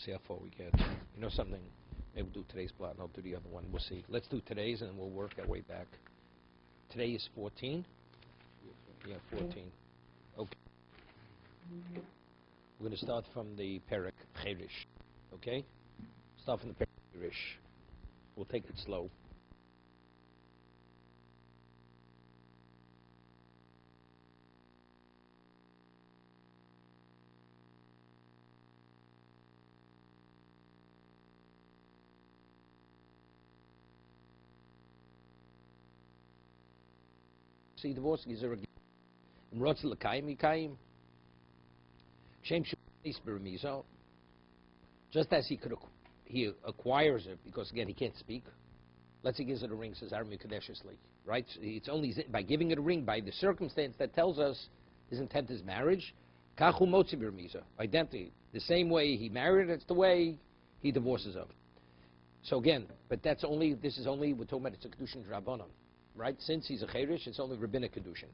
see how far we get. You know something? Maybe we'll do today's plot and I'll do the other one. We'll see. Let's do today's and then we'll work our way back. Today is 14? Yeah, 14. Okay. We're going to start from the Perek Cherish. Okay? Start from the Perek Cherish. We'll take it slow. See, divorce is a just as he acquires it, because again he can't speak. Let's say he gives it a ring, says Aram Kadeshusly, right? It's only by giving it a ring, by the circumstance that tells us his intent is marriage. Kachu motzi b'remiza, identity. The same way he married, it's the way he divorces of. So again, but that's only. This is only we're talking about it's a kedushin drabanan. Right? Since he's a cherish, it's only rabbinic kedushin.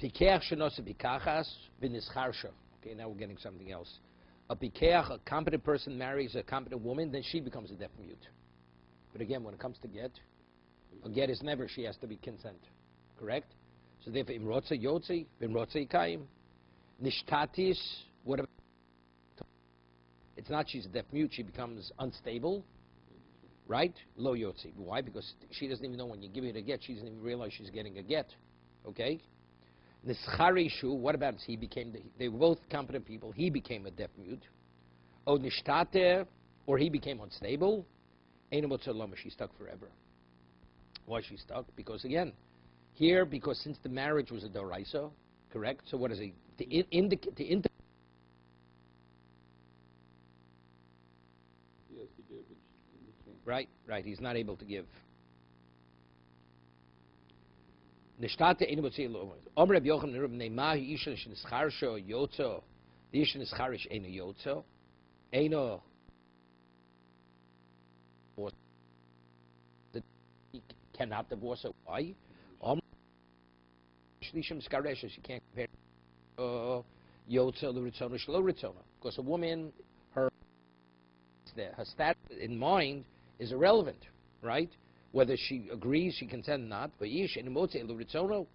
Pikeach shenosa bikachas v'nischarsha. Okay, now we're getting something else. A pikeach, a competent person marries a competent woman, then she becomes a deaf mute. But again, when it comes to get, a get is never, she has to be consent. Correct? So therefore, imrotza yotzi, imrotza yikayim. Nishtatis, whatever. It's not she's a deaf mute, she becomes unstable. Right? Lo yotzi. Why? Because she doesn't even know when you give her a get, she doesn't even realize she's getting a get. Okay? Nischarishu, what about he became, they were both competent people, he became a deaf mute. O nishtater, or he became unstable. Einomotzaloma, she's stuck forever. Why is she stuck? Because again, here, because since the marriage was a doraisa, correct? So what is he? Right, he's not able to give. Nishtate einomotzaloma. Omer Rabbi Yochanan Rabbi Neimahi isha shnischarsho yotzo. The isha nischarish eino yotzo. Eino. He cannot divorce her. Why? Shlishim skareshes. You can't compare yotzo l'ritzona shlo ritzona. Because a woman, her status in mind is irrelevant, right? Whether she agrees, she consents or not. Vayish in motze l'ritzona.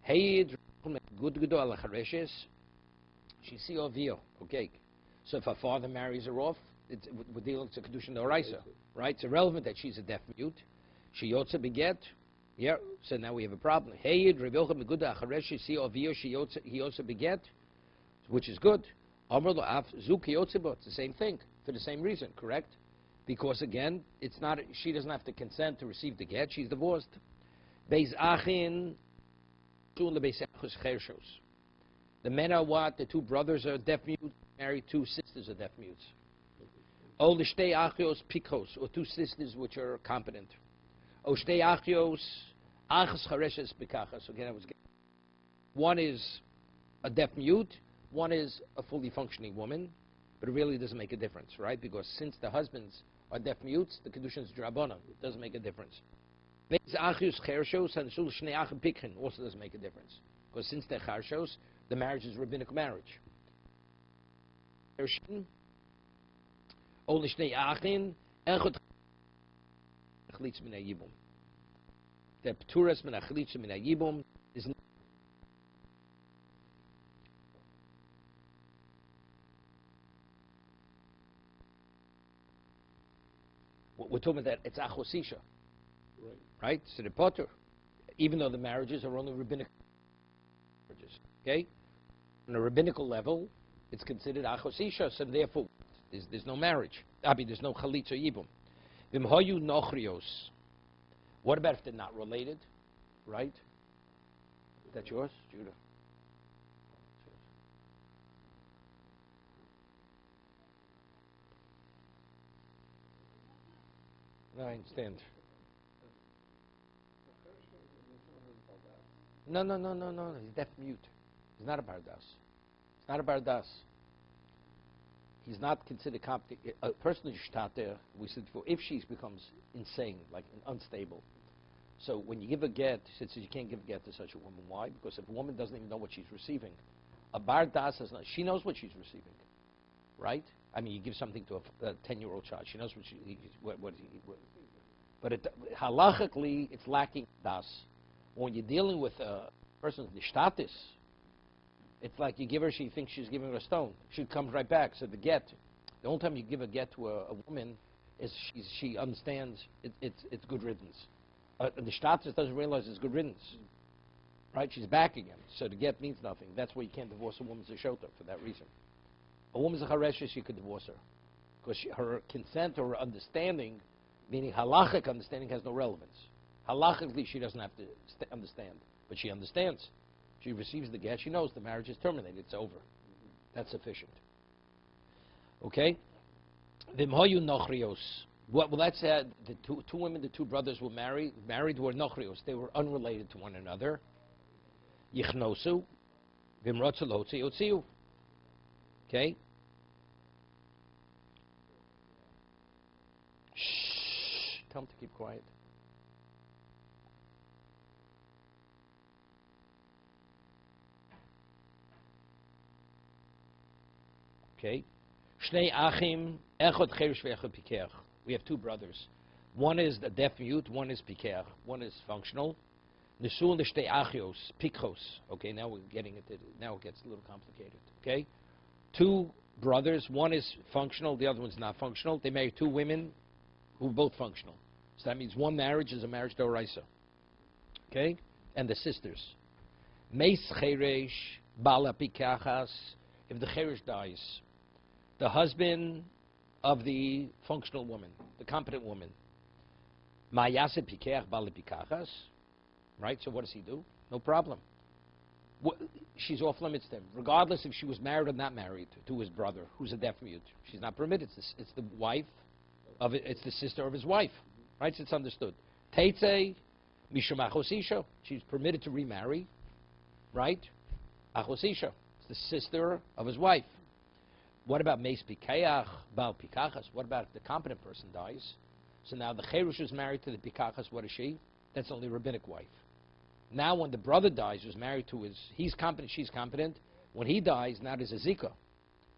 Hayid good ala chareshes. She see ovio. Okay. So if her father marries her off, we're dealing with a kedushin d'oraisa, right? It's irrelevant that she's a deaf mute. She yotza beget. Yeah. So now we have a problem. Hayid Rabbi Yochanan good acharesh. See ovio. He yotza beget, which is good. Amar lo af zuk yotza. It's the same thing for the same reason, correct? Because again, it's not. She doesn't have to consent to receive the get. She's divorced. Beis achin shul lebeis achos chershos. The men are what? The two brothers are deaf mute. Married, two sisters are deaf mutes. O l'shtei achios pikos, or two sisters which are competent. O shtei achios achos chareshes pikachas. Again, I was getting. One is a deaf mute. One is a fully functioning woman. But it really doesn't make a difference, right? Because since the husbands are deaf mutes, the kedushin is drabana. It doesn't make a difference. Also doesn't make a difference. Because since they're charshos, the marriage is rabbinic marriage. The pturas min achalitza min hayibum is not. We're talking about that it's achosisha, right? So the potter, even though the marriages are only rabbinic marriages, okay? On a rabbinical level, it's considered achosisha, so therefore there's no marriage. There's no chalitza yibum. V'mhoyu nochrios. What about if they're not related, right? Is that yours, Judah? No, I understand. No. He's deaf mute. He's not a bardas. It's not a bardas. He's not considered competent. A person who's shtater, we said before, if she becomes insane, like unstable. So when you give a get, he says you can't give a get to such a woman. Why? Because if a woman doesn't even know what she's receiving, a bardas is not. She knows what she's receiving, right? I mean, you give something to a 10-year-old child. She knows but halachically, it's lacking das. When you're dealing with a person's nishtatis, it's like you give her, she thinks she's giving her a stone. She comes right back. So the get, the only time you give a get to a woman is she understands it's good riddance. The nishtatis doesn't realize it's good riddance. Right? She's back again. So the get means nothing. That's why you can't divorce a woman's zeshota for that reason. A woman's a chareshes, you could divorce her. Because her consent or her understanding, meaning halachic understanding, has no relevance. Halachically, she doesn't have to understand. But she understands. She receives the get. She knows the marriage is terminated. It's over. That's sufficient. Okay? Vimhoyu nochrios. Well, that's the two women, the two brothers were married were nochrios. They were unrelated to one another. Yichnosu. Vimrotzu lotzi otziu. Okay? Shh. Tell them to keep quiet. Okay? Shnei achim, echad cheresh ve'echad pikeach. We have two brothers. One is the deaf mute, one is pikeach. One is functional. Nesul l'shtei achios, pikchos. Okay, now we're getting into, now it gets a little complicated. Okay? Two brothers, one is functional, the other one's not functional. They married two women who are both functional. So that means one marriage is a marriage d'oraisa. Okay? And the sisters. Meis cheresh, bala pikachas. If the cheresh dies, the husband of the functional woman, the competent woman, ma'yase pikach bala pikachas. Right? So what does he do? No problem. She's off limits to him, regardless if she was married or not married to his brother, who's a deaf mute. She's not permitted. It's the wife of it. It's the sister of his wife, right? So it's understood. Teitze mishum achosisha. She's permitted to remarry, right? Achosisha. It's the sister of his wife. What about meis pikach bal pikachas? What about if the competent person dies? So now the cherush is married to the pikachas. What is she? That's only a rabbinic wife. Now when the brother dies, who's married to he's competent, she's competent. When he dies, now there's a zika.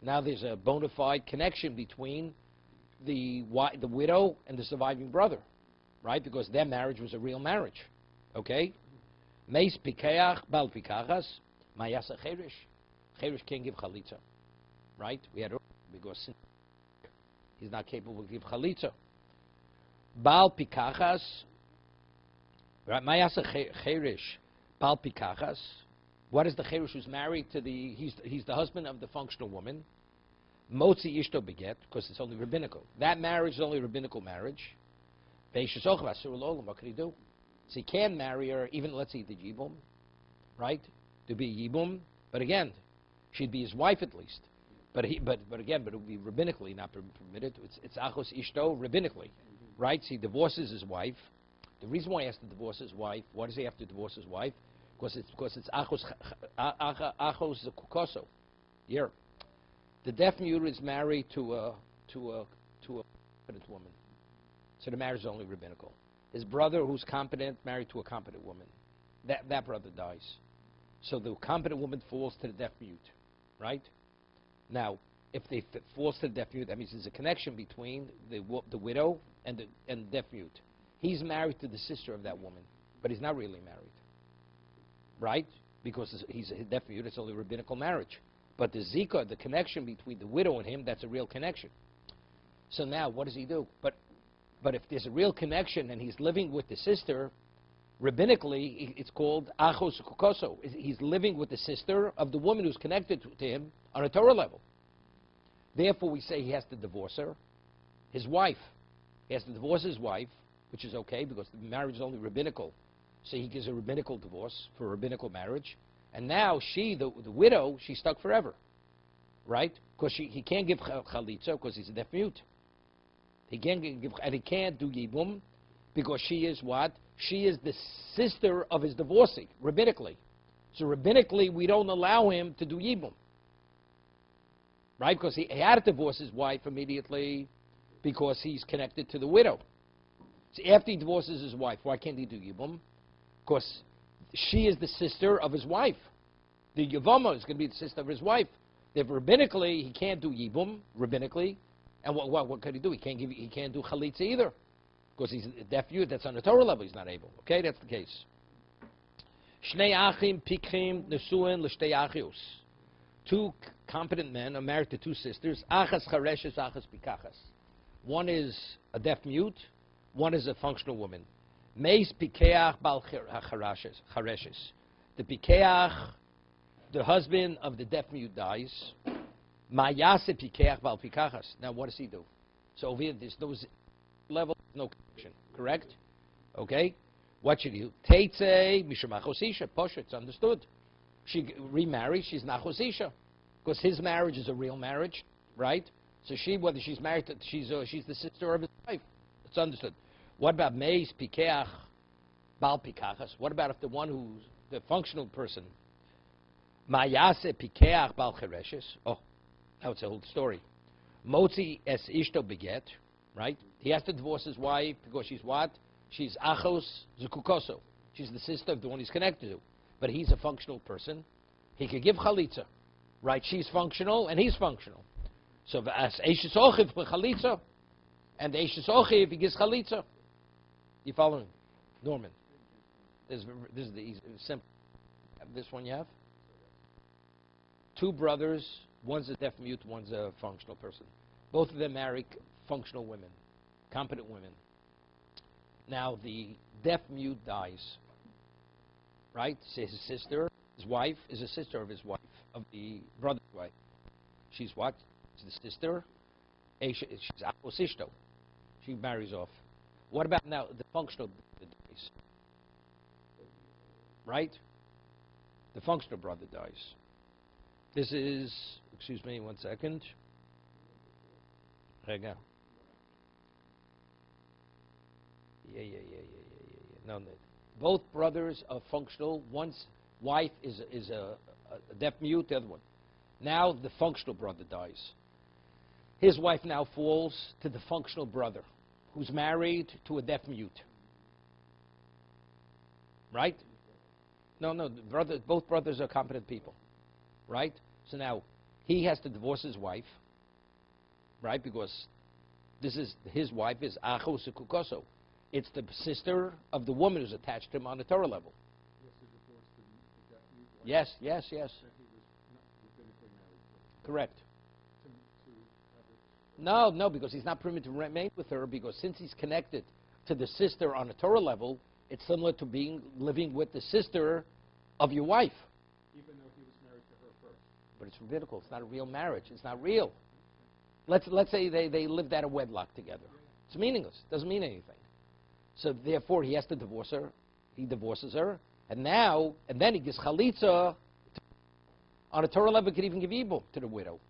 Now there's a bona fide connection between the widow and the surviving brother, right? Because their marriage was a real marriage. Okay? Meis pikeach bal pikachas, mayasa cherish. Cherish can't give chalitza, right? We had because he's not capable to give chalitza. Bal pikachas. Right, Mayasa Cherish Bal Pikachas. What is the Cherish who's married to the? He's the husband of the functional woman. Motzi Ishto Beget, because it's only rabbinical. That marriage is only a rabbinical marriage. What could he do? So he can marry her, even let's say the Yibum, right? To be Yibum, but again, she'd be his wife at least. But again, it would be rabbinically not permitted. It's Achos Ishto rabbinically, right? So he divorces his wife. The reason why he has to divorce his wife, why does he have to divorce his wife? Because it's achos kukoso. Here, the deaf mute is married to a competent woman, so the marriage is only rabbinical. His brother, who's competent, married to a competent woman. That brother dies, so the competent woman falls to the deaf mute, right? Now, if they falls to the deaf mute, that means there's a connection between the widow and the deaf mute. He's married to the sister of that woman, but he's not really married, right? Because he's a deaf mute, it's only a rabbinical marriage. But the zika, the connection between the widow and him, that's a real connection. So now, what does he do? But if there's a real connection and he's living with the sister, rabbinically, it's called achos kukoso. He's living with the sister of the woman who's connected to him on a Torah level. Therefore, we say he has to divorce her, his wife. He has to divorce his wife, which is okay because the marriage is only rabbinical. So he gives a rabbinical divorce for a rabbinical marriage. And now she, the widow, she's stuck forever. Right? Because he can't give chalitza because he's a deaf mute. He can't give, and he can't do yibum because she is what? She is the sister of his divorcee, rabbinically. So rabbinically, we don't allow him to do yibum. Right? Because he had to divorce his wife immediately because he's connected to the widow. So after he divorces his wife, why can't he do Yibum? Because she is the sister of his wife. The Yevamos is going to be the sister of his wife. If rabbinically, he can't do yibum, rabbinically. And what could he do? He can't do chalitza either. Because he's a deaf youth, that's on the Torah level, he's not able. Okay, that's the case. Shnei achim pikchim nesuin l'shtei achius. Two competent men are married to two sisters. Achas chareshes, achas pikachas. One is a deaf mute, one is a functional woman. Meis pikeach bal chareshes. The pikeach, the husband of the deaf mute dies. Mayase pikeach bal pikachas. Now what does he do? So over here, there's no level, no connection. Correct? Okay? What should he do? Teitze mishamachosisha. Posha, it's understood. She remarries, she's nachosisha. Because his marriage is a real marriage, right? So whether she's married to, she's the sister of his wife. It's understood. What about meis pikeach bal pikachas? What about if the one who's the functional person, mayase pikeach bal chereshes? Oh, now it's a whole story. Motzi es ishto beget, right? He has to divorce his wife because she's what? She's achos zukukoso. She's the sister of the one he's connected to. But he's a functional person. He could give chalitza, right? She's functional and he's functional. So as eishes ochiv chalitza, and the eishes ochiv he gives chalitza. You following, Norman? This is the easy, simple. This one you have. Two brothers. One's a deaf mute. One's a functional person. Both of them marry functional women, competent women. Now the deaf mute dies, right? So his sister, his wife, is a sister of his wife, of the brother's wife. She's what? She's the sister. She's aposishto. She marries off. What about now the functional brother dies? Right? The functional brother dies. This is, excuse me, 1 second. There you go. Yeah. No. Both brothers are functional. One's wife is a deaf mute, the other one. Now the functional brother dies. His wife now falls to the functional brother, who's married to a deaf mute. Right? No. Both brothers are competent people. Right? So now he has to divorce his wife. Right? Because his wife is achos kukoso. It's the sister of the woman who's attached to him on the Torah level. Yes. Correct. No, because he's not permitted to remain with her, because since he's connected to the sister on a Torah level, it's similar to living with the sister of your wife. Even though he was married to her first. But it's rabbinical. It's not a real marriage. It's not real. Let's say they lived out of wedlock together. It's meaningless. It doesn't mean anything. So therefore, he has to divorce her. He divorces her, and then he gives chalitza. On a Torah level, he could even give ibum to the widow.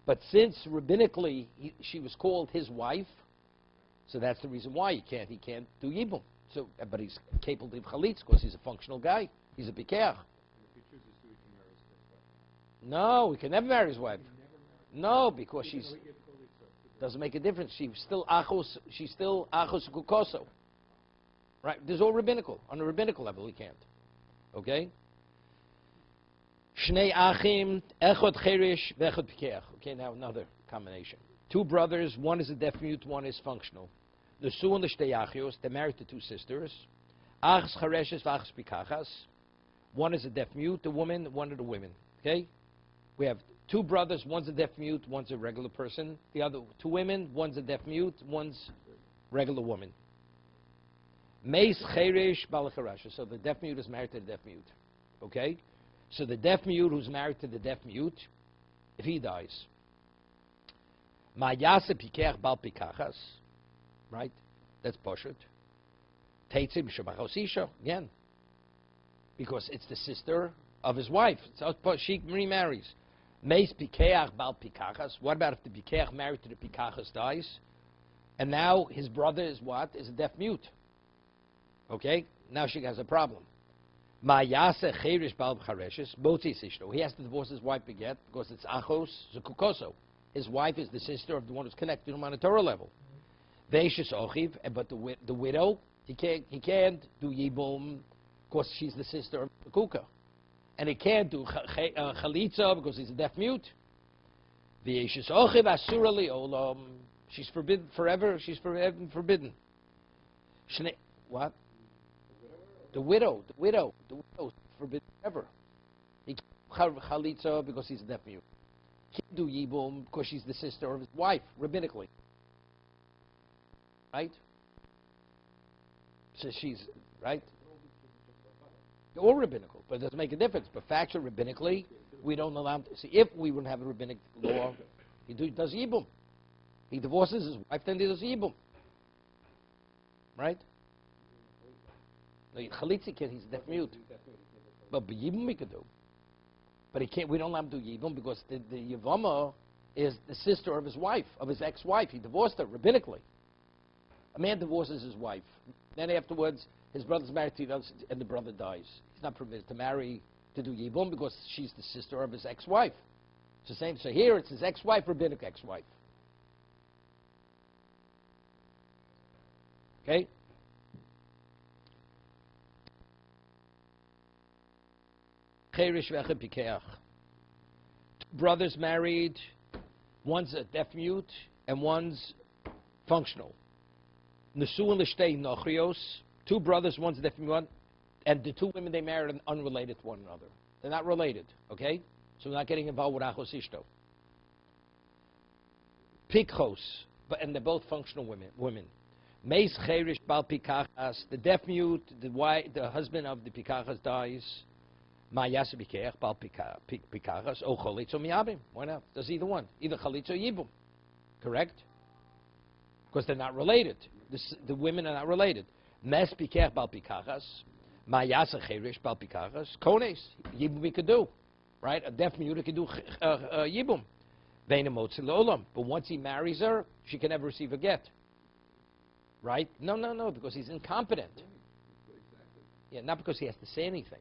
But since rabbinically she was called his wife, so that's the reason why he can't do ibum. So, but he's capable of chalitza because he's a functional guy. He's a pikeach. And if he chooses to, he can marry his wife. No, he can never marry his wife. No, because she's Even though he gave chalitza. doesn't make a difference. She's still achos kukoso. Right? There's all rabbinical. On the rabbinical level, he can't. Okay? Shnei achim, echod cherish, vechod pikeach. Okay, now another combination. Two brothers, one is a deaf mute, one is functional. The su and the shtei achios, they're married to two sisters. Achas chareshes, vachas pikachas. One is a deaf mute, the woman, one of the women. Okay? We have two brothers, one's a deaf mute, one's a regular person. The other two women, one's a deaf mute, one's regular woman. Meis cherish balacharasha. So the deaf mute is married to the deaf mute. Okay? So the deaf mute who's married to the deaf mute, if he dies, Mayase pikeach bal pikachas, right? That's poshut. Teitze b'shabachosisha, again. Because it's the sister of his wife. So she remarries. Meis pikeach bal pikachas. What about if the pikeach married to the pikachas dies? And now his brother is what? Is a deaf mute. Okay? Now she has a problem. Mayase cherish bal b'chareshes, motzi sishto. He has to divorce his wife again because it's achos zukukoso. His wife is the sister of the one who's connected to him on a Torah level. Veishes ochiv, but the widow, he can't do yibum because she's the sister of the kuka. And he can't do chalitza because he's a deaf mute. V'yeshes ochiv asura li'olam. She's forbidden forever. She's forbidden. What? The widow is forbidden forever. He can't do chalitza because he's a deaf mute. He can't do yibum because she's the sister of his wife, rabbinically. Right? So she's, right? Or rabbinical, but it doesn't make a difference. But factually, rabbinically, we don't allow him to. See, if we wouldn't have a rabbinic law, he does yibum. He divorces his wife, then he does yibum. Right? No, chalitza can't, he's deaf mute. But yibum we could do. But he can't, we don't allow him to do yibum because the Yevama is the sister of his wife, of his ex-wife. He divorced her rabbinically. A man divorces his wife. Then afterwards, his brother's married to the other, and the brother dies. He's not permitted to marry, to do yibum, because she's the sister of his ex-wife. It's the same. So here, it's his ex-wife, rabbinic ex-wife. Okay? Brothers married, one's a deaf mute, and one's functional. Nesuin l'shtei nochrios, two brothers, one's deaf mute, and the two women they married are unrelated to one another. They're not related, okay? So we're not getting involved with achos ishto. Pikchos, and they're both functional women. Meis cherish bal pikachas, the deaf mute, the husband of the pikachas dies. Ma yasa bikeach bal pikachas, o chalitzo miyabim. Why not? Does either one. Either chalitzo or yibum. Correct? Because they're not related. The women are not related. Mes bikeach bal pikachas, ma yasa cherish bal pikachas, kones. Yibum we could do. Right? A deaf mute could do yibum. Veina motzi le'olam. But once he marries her, she can never receive a get. Right? No, because he's incompetent. Yeah, not because he has to say anything.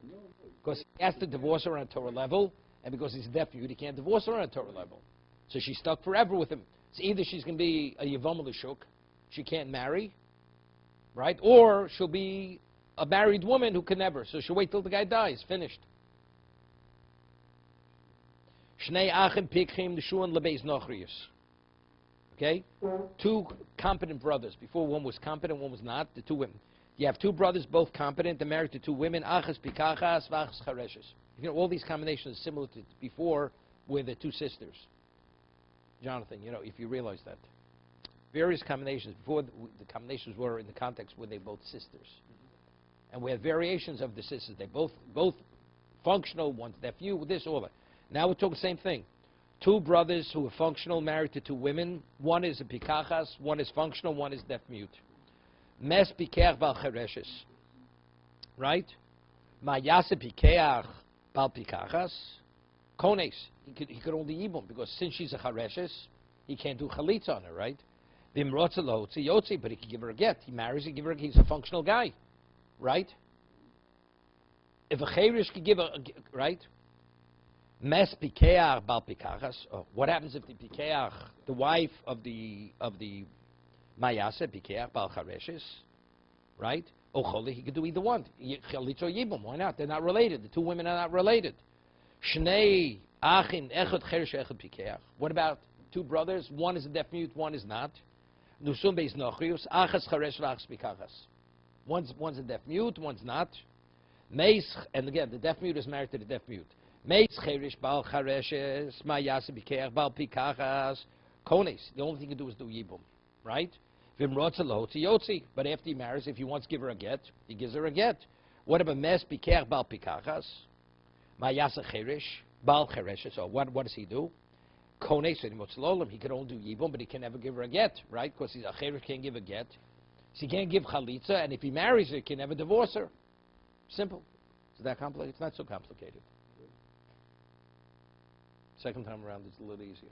Because he has to divorce her on a Torah level, and because he's deaf mute, he can't divorce her on a Torah level. So she's stuck forever with him. So either she's going to be a Yevam L'Shuk, she can't marry, right? Or she'll be a married woman who can never. So she'll wait till the guy dies. Finished. Shnei Achim Pikchim Nishuan Lebeis Nochrius. Okay? Two competent brothers. Before, one was competent, one was not. The two women. You have two brothers, both competent. They're married to two women. Achas pikachas, v'achas chareshes. You know, all these combinations are similar to before with the two sisters. Jonathan, you know, if you realize that. Various combinations. Before, the combinations were in the context where they both sisters. And we have variations of the sisters. They both functional, one's nephew, this, all that. Now we're talking the same thing. Two brothers who are functional, married to two women. One is a pikachas, one is functional, one is deaf mute. Mes pikeach bal chereshes. Right? Ma yase pikeach bal pikachas. Kones. He could only yibum, because since she's a chereshes, he can't do chalitza on her, right? Bim rotzelo yotzi, but he can give her a get. He marries her, he's a functional guy. Right? If a cheresh could give a right? Mes pikeach bal pikachas. Oh, what happens if the pikeach, the wife of the mayase pikeach bal chareshes, right? Oh, choli, he could do either one. Chalitz or yibum. Why not? They're not related. The two women are not related. Shnei achin echad cheresh echad pikeach. What about two brothers? One is a deaf mute, one is not. Nusum beis nochrius achas charesh v'achas pikachas. One's a deaf mute, one's not. Meis, and again, the deaf mute is married to the deaf mute. Meis cherish bal chareshes, ma yase bikeach bal pikachas, kones. The only thing you do is do yibum, right? Vim rotzelo yotzi. But after he marries, if he wants to give her a get, he gives her a get. What about mes bikeach bal pikachas, ma yase cherish bal chareshes? So what does he do? Kones and he can only do yibum, but he can never give her a get, right? Because he's a cherish, can't give a get. So he can't give chalitza, and if he marries her, he can never divorce her. Simple. Is that complicated? It's not so complicated. Second time around, it's a little easier.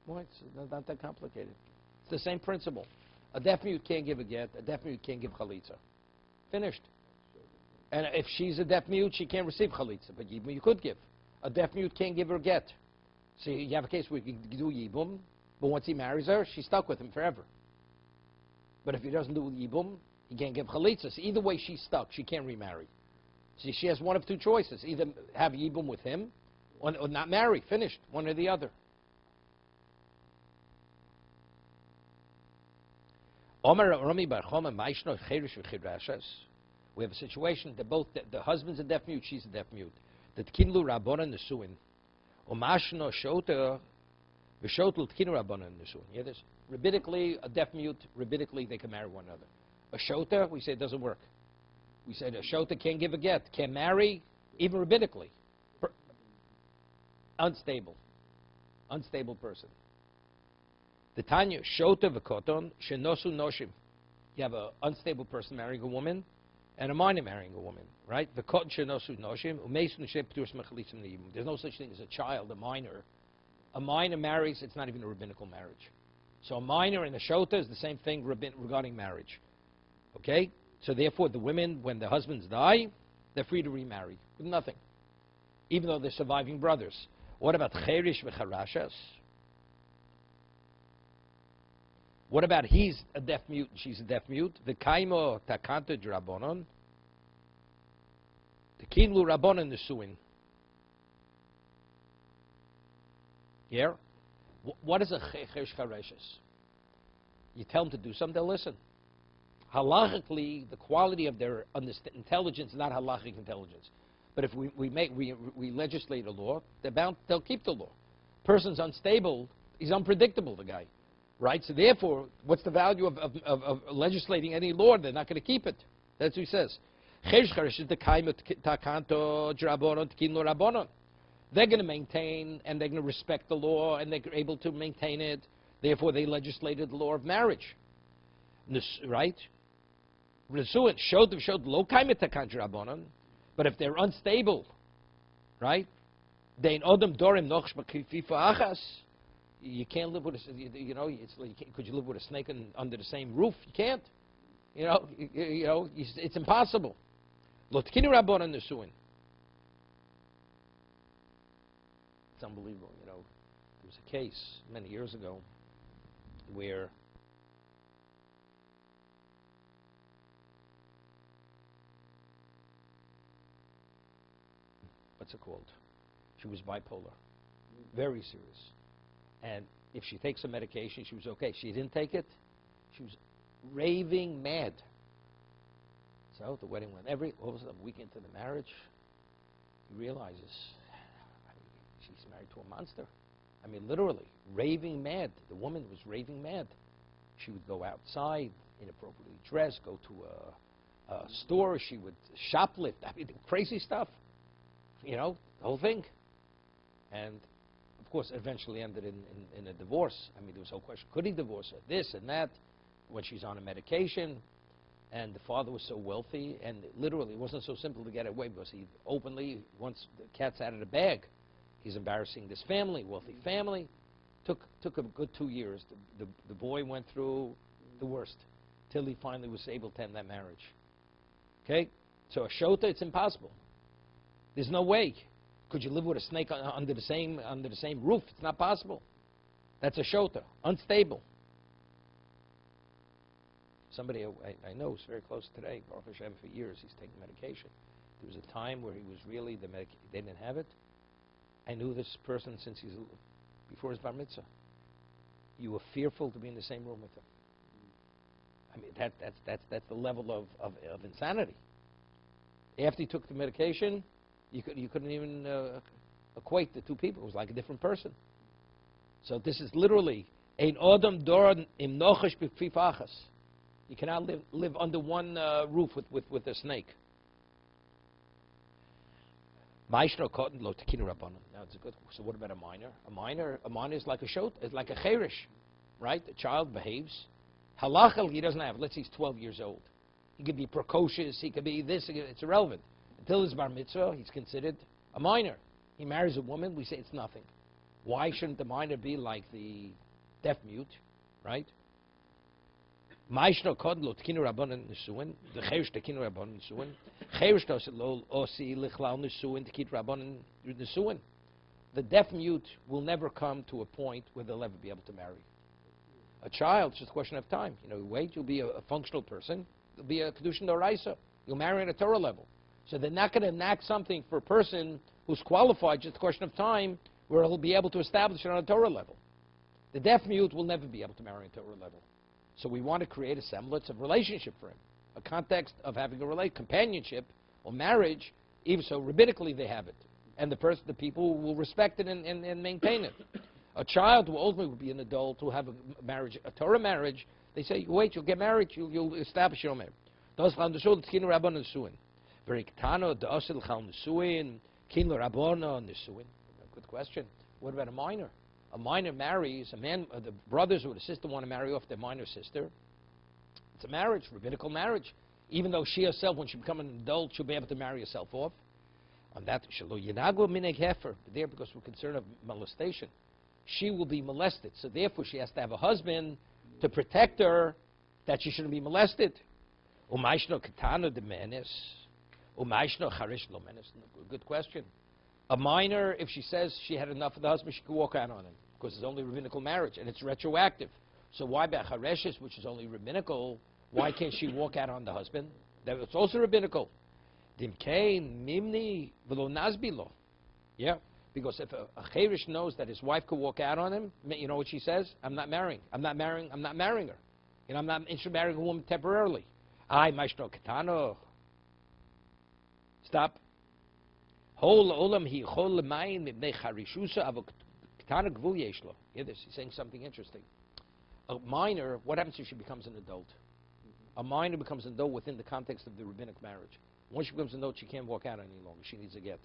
Why? It's not that complicated. It's the same principle. A deaf mute can't give a get. A deaf mute can't give chalitza. Finished. And if she's a deaf mute, she can't receive chalitza, but yibum you could give. A deaf mute can't give her get. So you have a case where you can do yibum, but once he marries her, she's stuck with him forever. But if he doesn't do yibum, he can't give chalitza. So either way, she's stuck. She can't remarry. So she has one of two choices: either have yibum with him, or not marry. Finished. One or the other. We have a situation that both the husband's a deaf mute, she's a deaf mute. That kinlu rabbanan nesuin, umashno shota v'shotel tkinu rabbanan nesuin. Yeah, this rabbinically a deaf mute. Rabbinically they can marry one another. A shota, we say it doesn't work. We said a shota can't give a get, can't marry, even rabbinically. Unstable person. The Tanya shota v'koton shenosu noshim. You have an unstable person marrying a woman, and a minor marrying a woman, right? V'koton shenosu noshim u'meisun sheptur smechalitzim neibum. There's no such thing as a child, a minor. A minor marries; it's not even a rabbinical marriage. So a minor and a shota is the same thing regarding marriage. Okay? So therefore, the women, when the husbands die, they're free to remarry with nothing, even though they're surviving brothers. What about cherish v'charashas? What about he's a deaf mute and she's a deaf mute? The kaimo takanta drabonon. The kinlu rabbonon nesuin. Here, what is a cherish charashas? You tell them to do something, they'll listen. Halachically, the quality of their intelligence is not halachic intelligence. But if we legislate a law, they'll keep the law. Person's unstable, he's unpredictable, the guy. Right? So therefore, what's the value of legislating any law? They're not going to keep it. That's what he says. They're going to maintain and they're going to respect the law and they're able to maintain it. Therefore, they legislated the law of marriage. Right? But if they're unstable, right? You can't live with it's like, could you live with a snake under the same roof? You can't. It's impossible. It's unbelievable. There was a case many years ago where what's it called? She was bipolar, very serious. And if she takes some medication, she was okay. She didn't take it, she was raving mad. So the wedding went all of a sudden, a week into the marriage, he realizes she's married to a monster. I mean, literally, raving mad. The woman was raving mad. She would go outside, inappropriately dressed, go to a store. She would shoplift. I mean, crazy stuff. The whole thing. And of course, eventually ended in a divorce. I mean, there was no question. Could he divorce her? This and that. When she's on a medication, and the father was so wealthy, and literally it wasn't so simple to get away because he openly, once the cat's out of the bag, he's embarrassing this family, wealthy family. Took a good 2 years. The boy went through the worst till he finally was able to end that marriage. Okay, so a shota, it's impossible. There's no way. Could you live with a snake under the same roof? It's not possible. That's a shota, unstable. Somebody I know is very close today, Baruch Hashem, for years he's taking medication. There was a time where he was really they didn't have it. I knew this person since before his bar mitzvah. You were fearful to be in the same room with him. I mean, that's the level of insanity. After he took the medication, you couldn't even equate the two people. It was like a different person. So this is literally ein odam doran im nochash b'kfifachas. You cannot live under one roof with a snake. Now it's a good. So what about a minor? A minor is like a shot. It's like a cherish, right? The child behaves. Halachal he doesn't have. Let's say he's 12 years old. He could be precocious. He could be this. It's irrelevant. Until his bar mitzvah, he's considered a minor. He marries a woman. We say it's nothing. Why shouldn't the minor be like the deaf mute, right? The deaf mute will never come to a point where they'll ever be able to marry. A child, it's just a question of time. Wait, you'll be a functional person. You'll be a kedushin d'oraisa. You'll marry at a Torah level. So they're not going to enact something for a person who's qualified, just a question of time, where he'll be able to establish it on a Torah level. The deaf mute will never be able to marry at a Torah level. So we want to create a semblance of relationship for him, a context of having a companionship or marriage. Even so, rabbinically they have it, and the people will respect it and maintain it. A child who ultimately will be an adult who have a marriage, a Torah marriage. They say, wait, you'll get married, you'll establish your marriage. Good question. What about a minor? A minor marries, the brothers or the sister want to marry off their minor sister. It's a marriage, rabbinical marriage. Even though she herself, when she becomes an adult, she'll be able to marry herself off. On that, there, because we're concerned of molestation, she will be molested. So therefore, she has to have a husband to protect her that she shouldn't be molested. Good question. A minor, if she says she had enough of the husband, she can walk out on him because it's only rabbinical marriage and it's retroactive. So why by chareshes, which is only rabbinical, why can't she walk out on the husband? It's also rabbinical. Yeah, because if a cherish knows that his wife could walk out on him, you know what she says? I'm not marrying her. I'm not interested in marrying a woman temporarily. Stop. Hear this, he's saying something interesting. A minor, what happens if she becomes an adult? A minor becomes an adult within the context of the rabbinic marriage. Once she becomes an adult, she can't walk out any longer. She needs a get.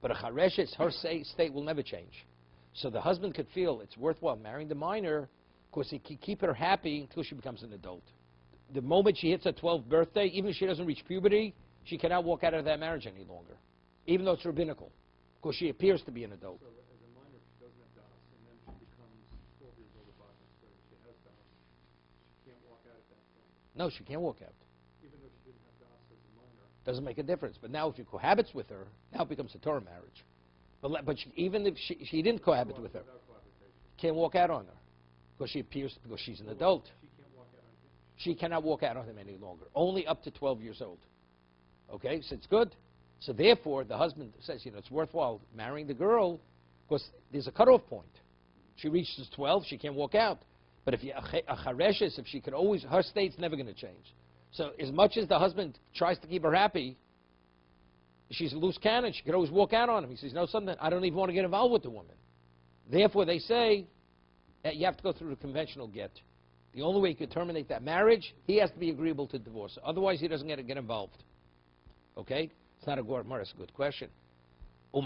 But a chareshes, her state will never change. So the husband could feel it's worthwhile marrying the minor because he can keep her happy until she becomes an adult. The moment she hits her 12th birthday, even if she doesn't reach puberty, she cannot walk out of that marriage any longer, even though it's rabbinical, because she appears to be an adult. So as a minor, she doesn't have das, and then she becomes 12 years old about this, so she has das. She can't walk out at that point. No, she can't walk out. Even though she didn't have das as a minor. Doesn't make a difference. But now if you cohabits with her, now it becomes a Torah marriage. But even if she didn't cohabit with her, can't walk out on her because she appears because she's an adult. She can't walk out on him. She cannot walk out on him any longer. Only up to 12 years old. Okay, so it's good. So therefore, the husband says, it's worthwhile marrying the girl because there's a cutoff point. She reaches 12, she can't walk out. But if a chareshes, if she could always, her state's never going to change. So as much as the husband tries to keep her happy, she's a loose cannon. She could always walk out on him. He says, no, something, I don't even want to get involved with the woman. Therefore, they say, you have to go through the conventional get. The only way you can terminate that marriage, he has to be agreeable to divorce. Otherwise, he doesn't get involved. Okay? It's not a Gemara, it's a good question. You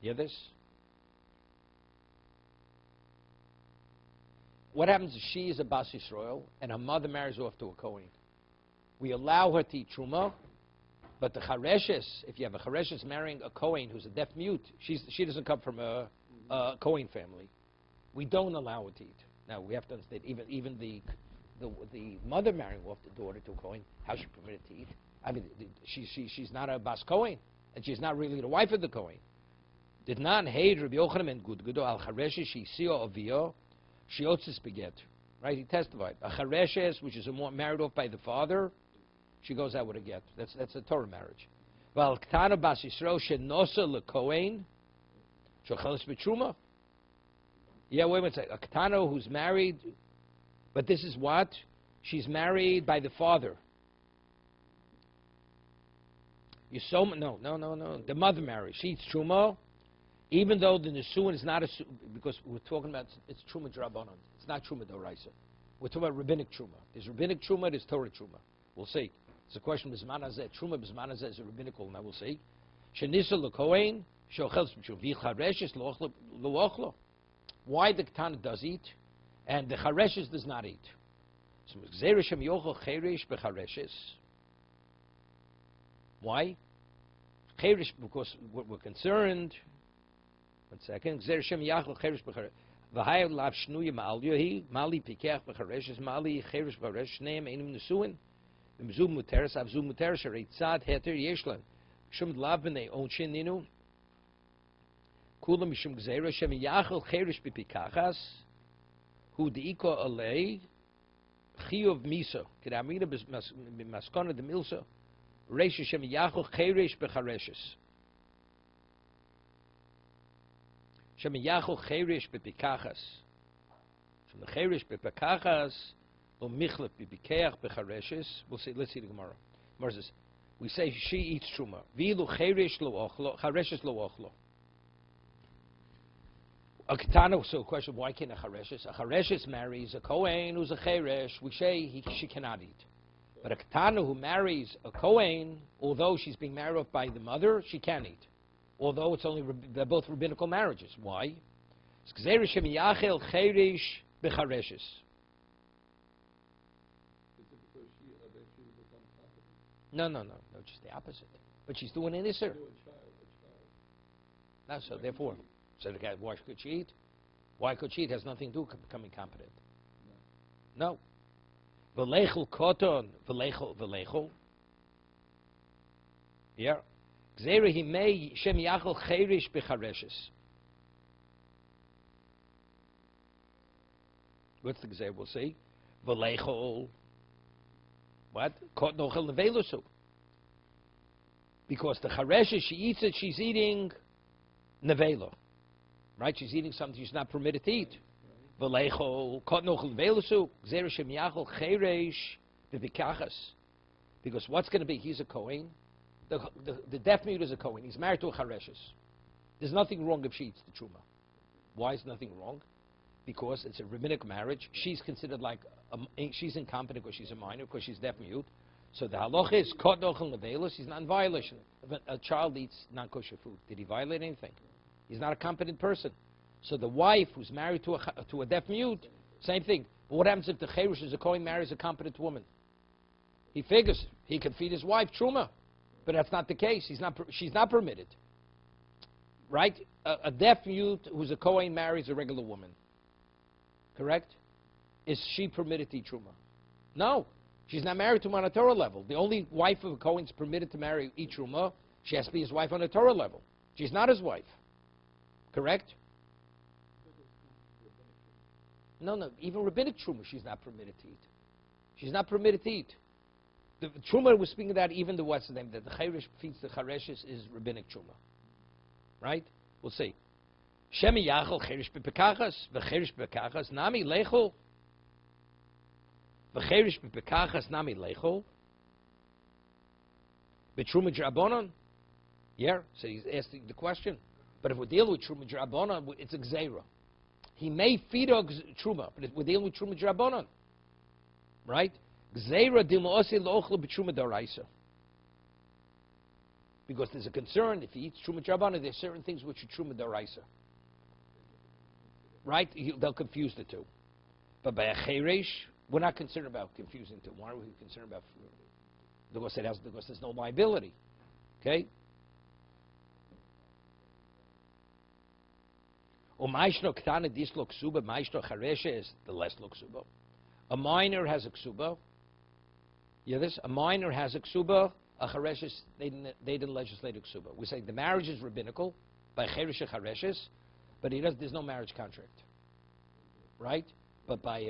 hear this? What happens if she is a Bas Yisrael and her mother marries off to a Kohen? We allow her to eat Truma, but the Chareshes, if you have a Chareshes marrying a Kohen who's a deaf mute, she doesn't come from a Kohen family. We don't allow her to eat. Now, we have to understand, even the mother marrying off the daughter to a Kohen, how's she permitted to eat? I mean, she's not a Bas Kohen, and she's not really the wife of the Kohen. Did not hate Rabbi Yochanan and Gudgudo al Chareshes Shisio Avio Shiotzis Beget. Right? He testified. A Chareshes, which is married off by the father, she goes out with a get. That's a Torah marriage. Val Ktana Bas Yisrael Shenosa LeKohen Shochelis B'Truma. Yeah, wait a second. A Ktana who's married, but this is what? She's married by the father. No. The mother marries. She eats Truma, even though the Nisuin is not a, because we're talking about, it's Truma Drabanan. It's not Truma Doraisa. We're talking about rabbinic Truma. There's rabbinic Truma, there's Torah Truma. We'll see. It's a question of Bisman Hazeh. Truma Bisman Hazeh is a rabbinical, and I will see. Shenisa L'Kohen, Shochel S'B'Trum, V'Chareshes L'Ochlo. Why the Ketana does eat, and the Chareshes does not eat. So, Gzeir Shem Yochel Cheresh B'Chareshes. Why? Cheresh, because we're concerned. 1 second. Gzeir Shem Yachel Cheresh B'Chareshes. V'Hayel Lav Shnuya Ma'al Yohi, Mali Pikech B'Chareshes, Mali Cheresh B'Chareshes, Neim Einim Nesuin. Mzum Muteres, Avzum Muteres, Reitzad Heter Yeshlan. Shum Lav B'nei Onshin Ninu. Kula Mishum Gzeira Shem Yachel Cheresh B'Pikachas. Hu Deiko Alei. Chiyuv Miso. Kedamina B'Maskona de Milso. Reish Shem Yachel Cheresh B'Chareshes. Shemiyachol cherish bepikachas. From the cherish bepikachas, umichlep bepikeach bechareshes. We'll see. Let's see the Gemara. Gemara says, we say she eats truma. Vilu cherish lo ochlo, chareshes lo ochlo. A ketana. So, question: why can't a chareshes? A chareshes marries a kohen who's a cheresh. We say she cannot eat. But a ketana who marries a kohen, although she's being married off by the mother, she can eat. Although it's only they're both rabbinical marriages. Why? It's gzeira shemiyachel cherish bechareshes. Is it because she eventually becomes competent? No, just the opposite. But she's doing an isser. A child. No, so therefore, so the guy, why could she eat? Why could she eat? It has nothing to do with becoming competent. No. V'leichel koton, v'leichel. Yeah. Gzeira himei shem yachol cherish bechareshes. What's the gzeira? We'll see. V'leichel. What? Koton ochel nevelusu. Because the chareshes, she eats it, she's eating nevela. Right? She's eating something she's not permitted to eat. V'leichol koton ochel nevelusu. Gzeira shem yachol cherish bevikachas. Because what's going to be? He's a kohen. The deaf mute is a kohen. He's married to a chareshes. There's nothing wrong if she eats the truma. Why is nothing wrong? Because it's a rabbinic marriage. She's considered like she's incompetent because she's a minor, because she's deaf mute. So the halacha is kot ochel nevelos. He's not in violation. If a child eats non-kosher food, did he violate anything? He's not a competent person. So the wife who's married to a deaf mute, same thing. But what happens if the cheresh is a kohen marries a competent woman? He figures he can feed his wife truma. But that's not the case. She's not permitted. Right? A deaf mute who's a kohen marries a regular woman. Correct? Is she permitted to eat truma? No. She's not married to him on a Torah level. The only wife of a kohen is permitted to eat truma. She has to be his wife on a Torah level. She's not his wife. Correct? No. Even rabbinic truma she's not permitted to eat. She's not permitted to eat. The truma we're speaking about, even the what's the name, that the cheresh feeds the chareshes is rabbinic truma. Right? We'll see. Shemi yachol cheresh bepekachas, v'cheresh bepekachas, nami lechol. V'cheresh bepekachas, nami lechol. B'truma d'rabanan. Yeah, so he's asking the question. But if we're dealing with truma d'rabanan, it's a gzeira. He may feed a truma, but if we're dealing with truma d'rabanan. Right? Because there's a concern, if he eats truma d'rabbanan, there's certain things which are truma d'oraisa. Right? They'll confuse the two. But by a cheresh, we're not concerned about confusing the two. Why are we concerned about? Because there's no liability. Okay? O maishno ktana dislo ksuba, maishno charesha is the less lo ksuba. A minor has a ksuba. You hear this? A minor has a ksuba, a chareshes, they didn't legislate a ksuba. We say the marriage is rabbinical, by cheresh chareshes, but there's no marriage contract. Right? But by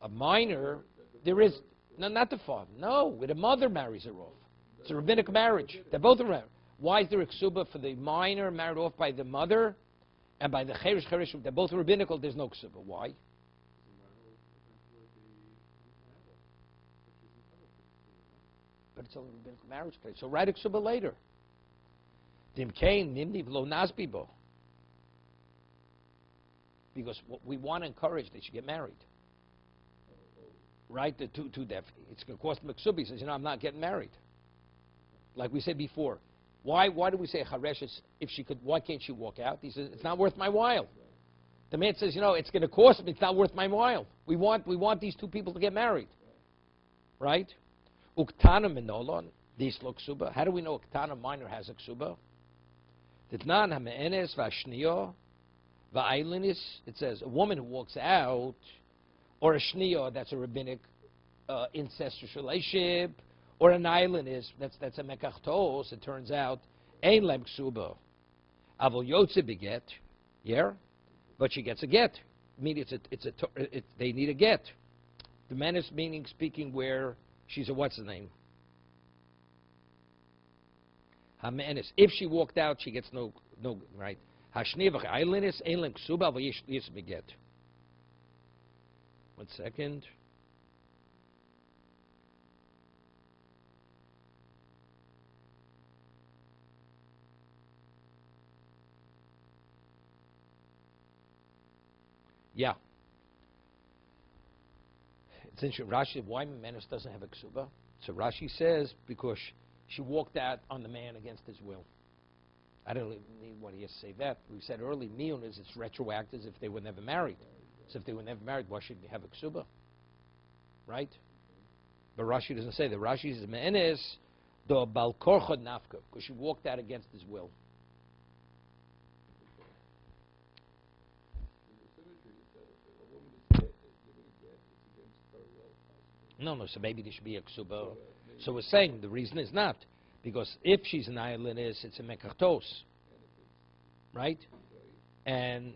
a minor, there is, no, not the father. No, where the mother marries her off. It's a rabbinic marriage. They're both around. Why is there a ksuba for the minor married off by the mother, and by the cheresh, they're both rabbinical, there's no ksuba. Why? But it's only rabbinical marriage place. So write a ksuba later. Because what we want to encourage, they should get married. Right? The two deaf. It's going to cost him a ksuba. He says, I'm not getting married. Like we said before. Why do we say chareshes if she could? Why can't she walk out? He says, it's not worth my while. The man says, it's going to cost me. It's not worth my while. We want these two people to get married. Right? Uktana minolon, this lo ksuba. How do we know uktana minor has a ksuba? Titnan ha'me'enes v'ashnio v'aylinis. It says a woman who walks out, or a shnio, that's a rabbinic incestuous relationship, or an aylinis, that's a mekachtos. It turns out ein lem ksuba. Avol yotze beget, yeah, but she gets a get. Meaning they need a get. The man is speaking where she's a what's the name? Hamenis. If she walked out, she gets no right. Hashniya v'chaylinis ein lem ksuba v'yish beget. 1 second. Yeah. It's interesting. Rashi, why Menace doesn't have a ksuba? So Rashi says because she walked out on the man against his will. I don't need what he has to say that. We said earlier, miyun is it's retroactive as if they were never married. So if they were never married, why should they have a ksuba? Right? But Rashi doesn't say that. Rashi says Menace do bal korchod nafka because she walked out against his will. No, so maybe there should be a ksuba. So we're saying the reason is not. Because if she's an islandess, it's a mekartos. Right? And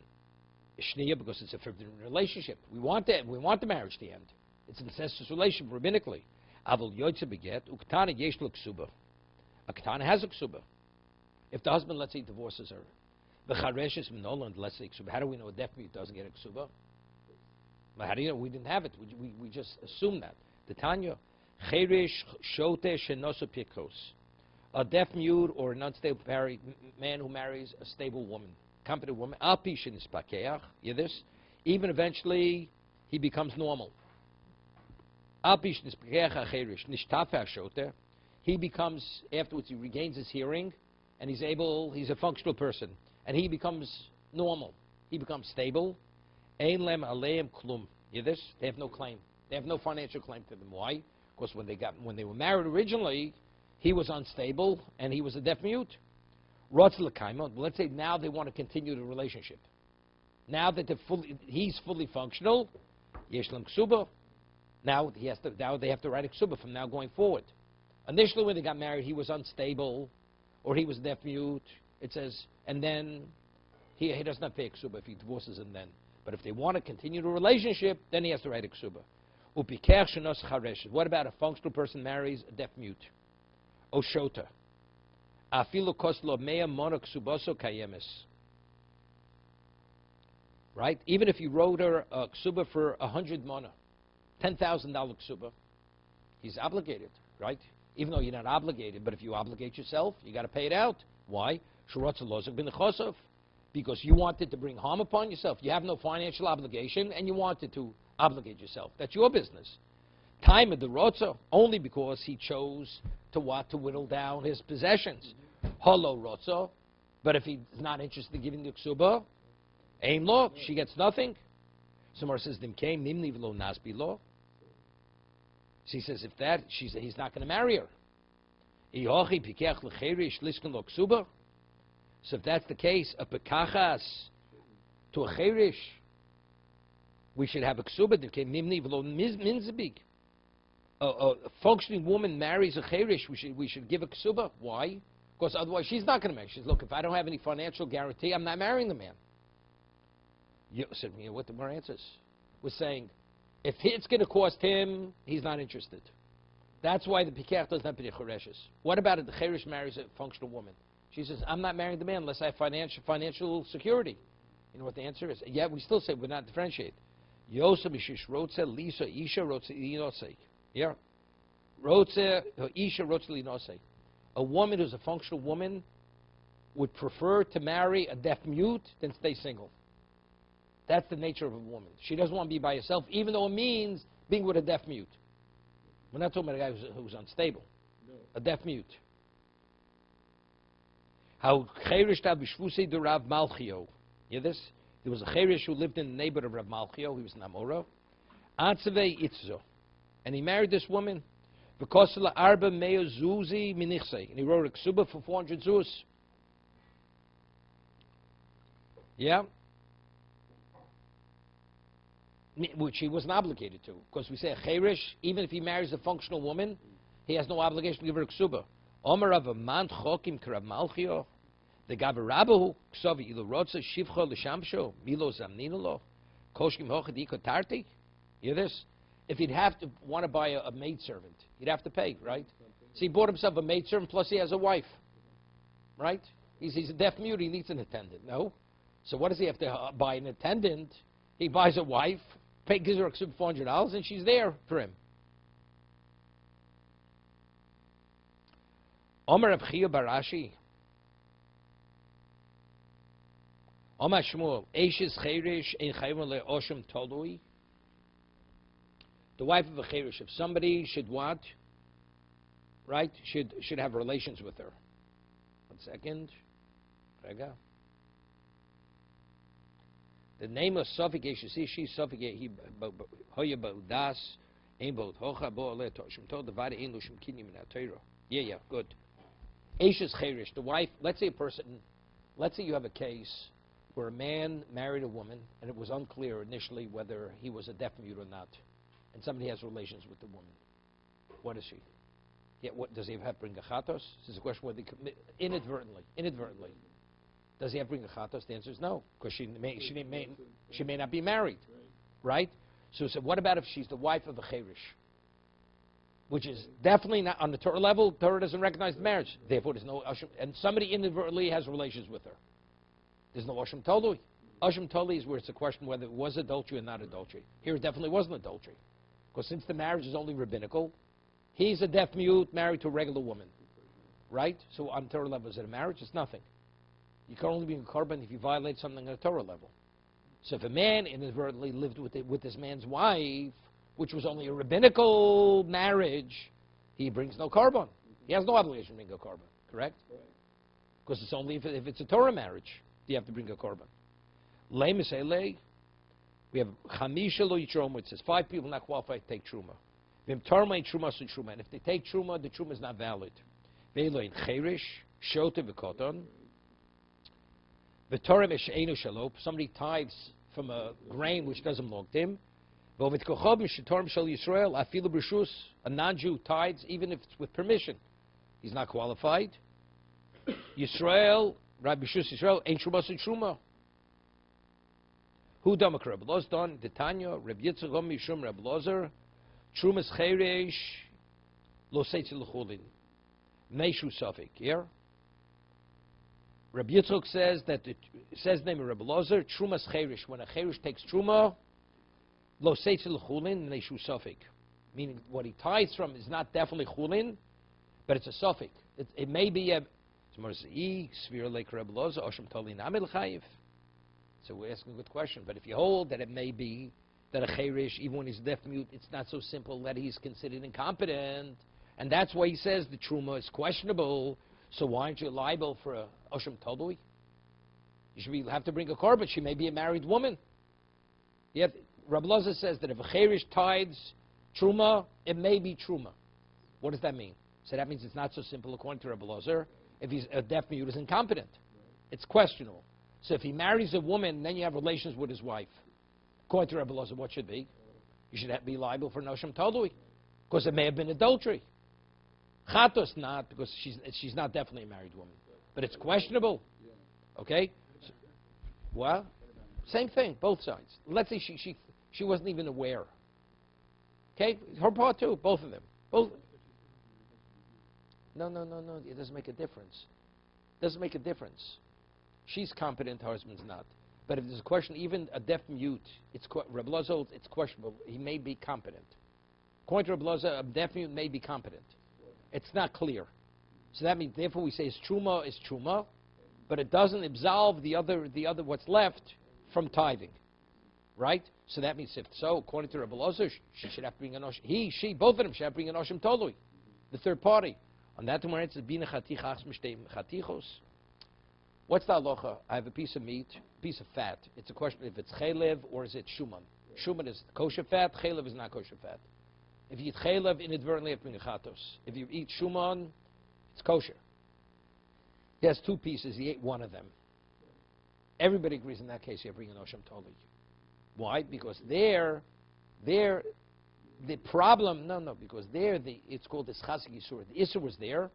shniya, because it's a forbidden relationship. We want the marriage to end. It's an incestuous relationship, rabbinically. Avol yoytze beget, uktana yesh lo ksuba. A ketana has a ksuba. If the husband, let's say, divorces her. The chareshes minoland, let's say, ksuba. How do we know a deaf mute doesn't get a ksuba? But how do you know? We didn't have it. We just assumed that. The Tanya, Cherish Shote Shenosu Pikos. A deaf mute or an unstable man who marries a stable woman, competent woman, Al Pishin is Pakeach, you this? Even eventually he becomes normal. Al Pishin is Pakeach Cherish, Nishtafa Shote. He becomes, afterwards he regains his hearing and he's a functional person. And he becomes normal. He becomes stable. Ein lem aleim klum. You this? They have no claim. They have no financial claim to them. Why? Because when they were married originally, he was unstable and he was a deaf mute. Rotz l'kaima. Let's say now they want to continue the relationship. Now that he's fully functional, yesh lem ksuba. Now they have to write a ksuba from now going forward. Initially, when they got married, he was unstable, or he was deaf mute. It says, and then he does not pay a ksuba if he divorces him then. But if they want to continue the relationship, then he has to write a ksuba. What about a functional person marries a deaf mute? Oshota. Afilu koslo mea mona ksuboso kayemis. Right? Even if you wrote her a ksuba for 100 mona, $10,000 ksuba, he's obligated, right? Even though you're not obligated, but if you obligate yourself, you got to pay it out. Why? Because you wanted to bring harm upon yourself. You have no financial obligation, and you wanted to obligate yourself. That's your business. Time of the rotza, only because he chose to whittle down his possessions. Holo rotza, but if he's not interested in giving the ksuba, ain law, she gets nothing. Somewhere says dim came nimni v'lo nasbi law. She says if that, he's not going to marry her. Ihochi pikech l'cherish lisken lo ksuba. So if that's the case, a pekachas to a cherish, we should have a ksuba that came nimni v'lo minzabig. A functioning woman marries a cherish, we should give a ksuba. Why? Because otherwise she's not going to marry. She says, look, if I don't have any financial guarantee, I'm not marrying the man. You said, you know what the more answers? We're saying, if it's going to cost him, he's not interested. That's why the pikach doesn't have to be chereshes. What about if the cherish marries a functional woman? She says, I'm not marrying the man unless I have financial security. You know what the answer is? Yeah, we still say we're not differentiate. Yosef ishish rotze lisa isha rotze linosei. Yeah. Rotze isha rotze linosei. A woman who's a functional woman would prefer to marry a deaf mute than stay single. That's the nature of a woman. She doesn't want to be by herself, even though it means being with a deaf mute. We're not talking about a guy who's unstable. No. A deaf mute. How cherish b'shvusei de Rav Malchio. You hear this? There was a cherish who lived in the neighborhood of Rav Malchio. He was an Amora. Atzavei Itzo. And he married this woman. V'kosela arba meo zuzi minichsei. And he wrote a ksuba for 400 zuz. Yeah? Which he wasn't obligated to. Because we say a cherish, even if he marries a functional woman, he has no obligation to give her a ksuba. Omer of a man chokim k'Rav Malchio. The Gavarabahu, Ksovi Ilurotza, Shivcho Lishamsho, Milo Zamninolo, Koshkim Hochadiko Tartik. You hear this? If he'd have to want to buy a maidservant, he'd have to pay, right? So he bought himself a maidservant, plus he has a wife. Right? He's a deaf mute, he needs an attendant. No? So what does he have to buy an attendant? He buys a wife, gives her $400, and she's there for him. Omer Rav Chia bar Rashi. Omer Shmuel. Eishes Cheirish ein chayvon le'oshim tolui. The wife of a Cheirish, if somebody should what? Right? Should have relations with her. 1 second. Rega. The name of Sofik Eishes, she Sofik he hoya ba'udas ein ba'ud hocha bo'oleh toshim tol devare ein lushim kinim in ha-Torah. Yeah, good. Eishes Cheirish, the wife, let's say you have a case where a man married a woman and it was unclear initially whether he was a deaf mute or not, and somebody has relations with the woman. What is she? Yeah, what does he have to bring a chatos? This is a question whether he commit inadvertently. Does he have to bring a chatos? The answer is no, because she may not be married, right? So what about if she's the wife of a Cheirish? Which is definitely not on the Torah level. Torah doesn't recognize the marriage. Therefore, there's no Asham. And somebody inadvertently has relations with her. There's no Asham Tolui. Asham Tolui is where it's a question whether it was adultery or not adultery. Here it definitely wasn't adultery. Because since the marriage is only rabbinical, he's a deaf mute married to a regular woman. Right? So on Torah level, is it a marriage? It's nothing. You can only be a korban if you violate something at a Torah level. So if a man inadvertently lived with this man's wife, which was only a rabbinical marriage, he brings no korban. He has no obligation to bring a korban, correct? Because it's only if it's a Torah marriage, you have to bring a korban. Le misele, we have chamisha lo yitroma. It says 5 people not qualified to take truma. Vim tarma truma su truma. And if they take truma, the truma is not valid. Ve'lo in cheirish shota v'koton. V'torem esheinu shalop. Somebody tithes from a grain which doesn't belong to him. A non-Jew tithes, even if it's with permission. He's not qualified. Yisrael, Rabbi Shus Yisrael, ain't Truma sin Truma. Who damak Rabbi Loz don, Detanya, Rabbi Yitzchak Mishum Rabbi Lozer, Trumas Cheirish, Lo Seitzi L'chulin. Meishu Safik, here. Rabbi Yitzchak says that, says the name of Rabbi Lozer, Trumas Cheirish, when a Cheirish takes Truma, Lo seitzi l'chulin neishu sofik, meaning what he tithes from is not definitely chulin, but it's a sofik. It may be a so we're asking a good question. But if you hold that it may be that a cheirish, even when he's deaf mute, it's not so simple that he's considered incompetent, and that's why he says the truma is questionable. So why aren't you liable for a osham tolui? You should have to bring a korban. She may be a married woman. Yet Rabbi Loza says that if a cheirish tithes truma, it may be truma. What does that mean? So that means it's not so simple according to Rabbi Loza. If he's a deaf mute, is incompetent. It's questionable. So if he marries a woman, then you have relations with his wife. According to Rabbi Loza, what should be? You should be liable for nosham tolui, because it may have been adultery. Chatos not, because she's not definitely a married woman, but it's questionable. Okay. So, well, same thing, both sides. Let's say she wasn't even aware. Okay, her part too, both of them. Both. No. It doesn't make a difference. Doesn't make a difference. She's competent, her husband's not. But if there's a question, even a deaf mute, Rabbi Loza, it's questionable. He may be competent. According to Rabbi Loza, a deaf mute may be competent. It's not clear. So that means, therefore, we say is truma, but it doesn't absolve the other what's left from tithing, right? So that means if so, according to Rabbi Loza, she should have to bring an oshim. She, both of them should have to bring an oshim tolui, the third party. On that tomorrow it says bina chatichas mishteim chatichos. What's the halacha? I have a piece of meat, piece of fat. It's a question if it's chaylev or is it shuman. Shuman is kosher fat. Chaylev is not kosher fat. If you eat chaylev, inadvertently you have to bring a chatos. If you eat shuman, it's kosher. He has two pieces. He ate one of them. Everybody agrees in that case you have to bring an osham toli. Why? Because there, the problem, because there, it's called the schasik yisur. The isur was there.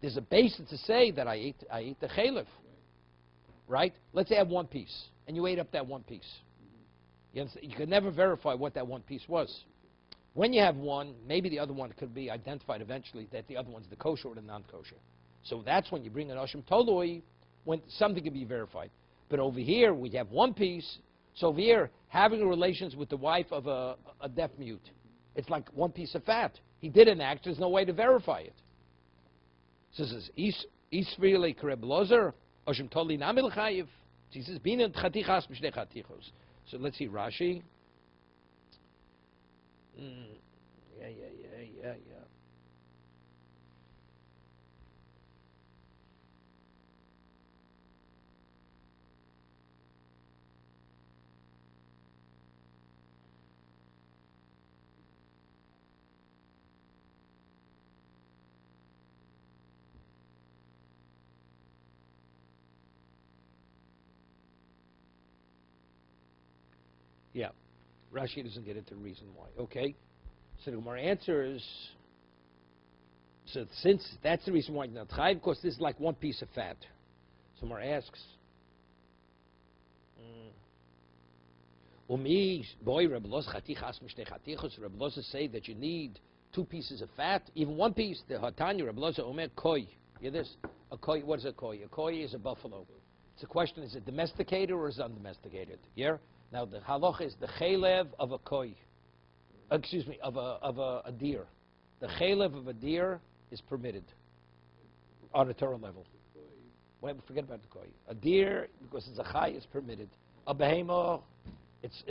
There's a basis to say that I ate the chaylev. Right? Let's say I have one piece, and you ate up that one piece. You could never verify what that one piece was. When you have one, maybe the other one could be identified eventually that the other one's the kosher or the non-kosher. So that's when you bring an oshim toloi, when something can be verified. But over here, we have one piece. So over here, having relations with the wife of a deaf mute, it's like one piece of fat. He did an act. There's no way to verify it. So it says, Isfrile Kreb Lozer, Oshim Toli Namil Chayiv. He says, Binan Tchatichas Mishnei Chatichos. So let's see Rashi. Yeah. Yeah, Rashi doesn't get into the reason why. Okay, so the Gemara answers. So since that's the reason why you're not chayiv, of course this is like one piece of fat. So Gemara asks, Umi boy Rabbi Loza chatichas mishnei chatichos. Rabbi Loza say that you need two pieces of fat, even one piece. The Hatanya Rabbi Loza omer koi. You hear this? A koi. What is a koi? A koi is a buffalo. It's a question: is it domesticated or is it undomesticated? Yeah. Now the halacha is the chalev of a koi, of a deer. The chalev of a deer is permitted on a Torah level. Whatever, forget about the koi. A deer, because it's a chai, is permitted. A behemah, it's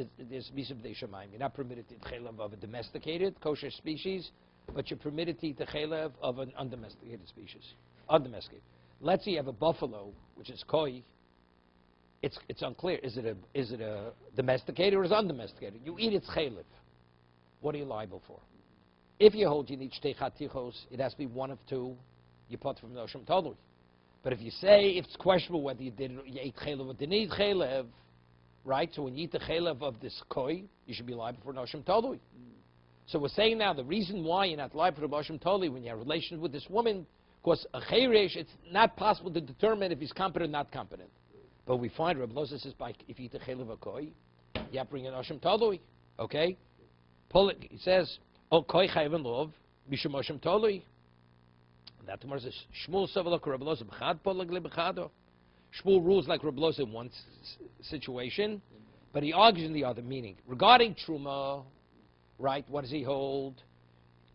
misum de shamayim. You're not permitted to eat chalev of a domesticated kosher species, but you're permitted to eat the chalev of an undomesticated species. Undomesticated. Let's say you have a buffalo, which is koi. It's unclear. Is it a domesticated or is it undomesticated? You eat its chalev. What are you liable for? If you hold you need shtei chatichos, it has to be one of two. You put from noshim tolui. But if you say if it's questionable whether you ate chalev or didn't eat chalev, right? So when you eat the chalev of this koi, you should be liable for noshim tolui. So we're saying now the reason why you're not liable for noshim tolui when you have relations with this woman, because a chayresh, it's not possible to determine if he's competent or not competent. But we find Rabbi Loza says if you eat the chalev of koi, you have to bring an oshim tolui. Okay? He says, "Oh koi chayven lov mishum oshim tolui." That tomorrow says Shmuel savalok Rabbi Loza b'chad polag lebechado. Shmuel rules like Rabbi Loza in one situation, but he argues in the other. Meaning regarding truma, right? What does he hold?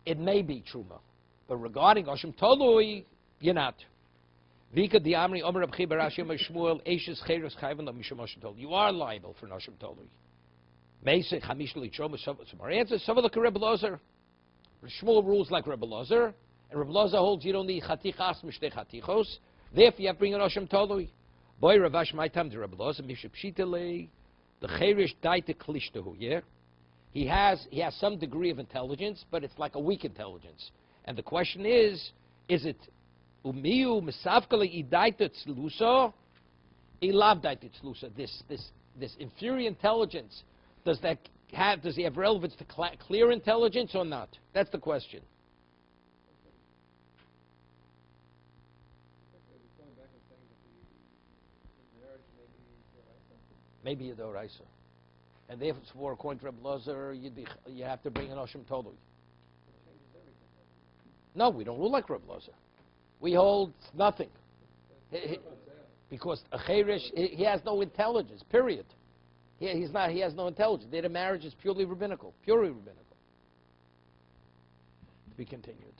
It may be truma, but regarding oshim tolui, you're not. You are liable for Noshim Tolui. Our answer is Rebbe Lozer. Shmuel rules like Rebbe Lozer, and Rebbe Lozer holds you don't need chatichas mishtei chatichos. Therefore, you have to bring an Noshim Tolui. Boy, Ravash, my time to Rebbe Lozer. Mishapshitele, the cherish daite klishtahu. Yeah, he has some degree of intelligence, but it's like a weak intelligence. And the question is it Umiu misavkale idaita tzluso, ilavdaita tzluso. This inferior intelligence, does he have relevance to clear intelligence or not? That's the question. Maybe a doraisa, and therefore, according to Reb Lozer, you have to bring an oshim tolui. No, we don't rule like Reb Lozer. We hold nothing. Because a cherish, he has no intelligence, period. He has no intelligence. Their marriage is purely rabbinical. To be continued.